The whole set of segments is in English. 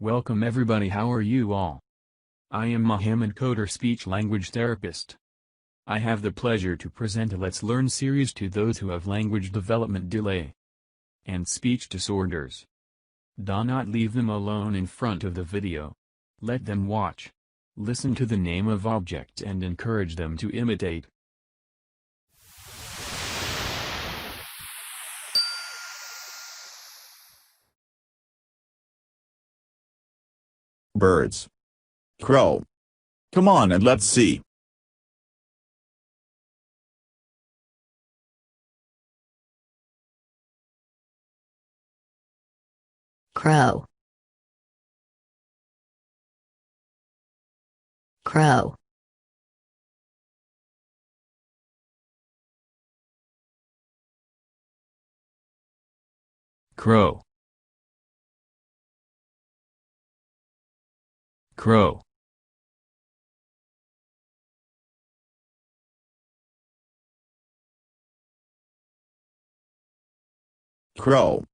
Welcome everybody, how are you all? I am Mohamed Khodir, speech-language therapist. I have the pleasure to present a Let's Learn series to those who have language development delay and speech disorders. Do not leave them alone in front of the video. Let them watch. Listen to the name of objects and encourage them to imitate. Birds. Crow. Come on and let's see. Crow. Crow. Crow. Crow. Crow.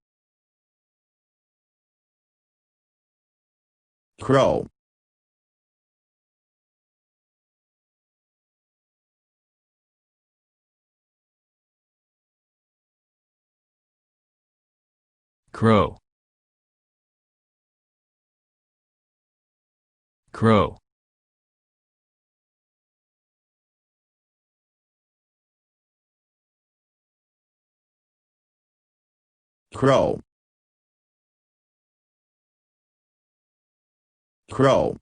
Crow. Crow. Crow. Crow. Crow.